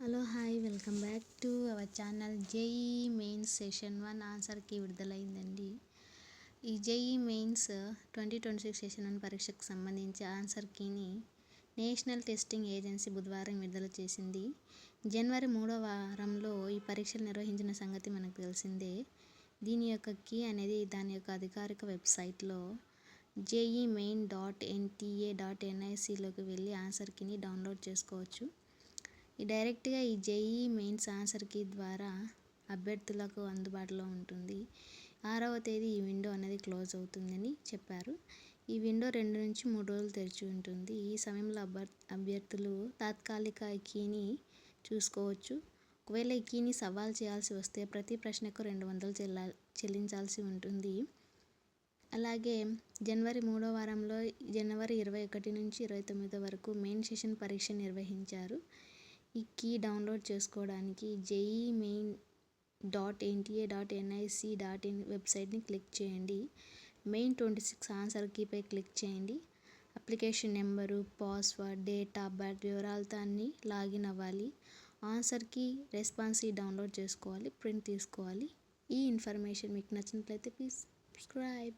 Hello hi welcome back to our channel. JEE mains session 1 ఆన్సర్కి విడుదలైందండి. ఈ JEE mains 2026 session 1 పరీక్షకు సంబంధించి answer కీని national testing agency బుధవారం విడుదల చేసింది. జనవరి 3వ వారంలో ఈ పరీక్షలు నిర్వహించిన సంగతి మనకు తెలిసిందే. దీని యొక్క కీ అనేది దాని యొక్క అధికారిక వెబ్సైట్లో jemain.nta.nic.లోకి వెళ్ళి ఆన్సర్ కీని డౌన్లోడ్ చేసుకోవచ్చు. డైరెక్ట్గా ఈ జేఈ మెయిన్స్ ఆన్సర్ కీ ద్వారా అభ్యర్థులకు అందుబాటులో ఉంటుంది. 6వ తేదీ ఈ విండో అనేది క్లోజ్ అవుతుందని చెప్పారు. ఈ విండో 2 నుంచి 3 రోజులు తెరిచి ఉంటుంది. ఈ సమయంలో అభ్యర్థులు తాత్కాలిక కీని చూసుకోవచ్చు. ఒకవేళ ఈ కీని సవాల్ చేయాల్సి వస్తే ప్రతి ప్రశ్నకు 200 చెల్లించాల్సి ఉంటుంది. అలాగే జనవరి 3వ వారంలో జనవరి 21 నుంచి 29 వరకు మెయిన్ సెషన్ పరీక్ష నిర్వహించారు. ఈ కీ డౌన్లోడ్ చేసుకోవడానికి jemain.nta.nic.in వెబ్సైట్ని క్లిక్ చేయండి. మెయిన్ 26 ఆన్సర్ కీపై క్లిక్ చేయండి. Application number, password, date of birth వివరాలతో అన్నీ లాగిన్ అవ్వాలి. Answer key, response key download చేసుకోవాలి, ప్రింట్ తీసుకోవాలి. ఈ ఇన్ఫర్మేషన్ మీకు నచ్చినట్లయితే ప్లీజ్ సబ్స్క్రైబ్.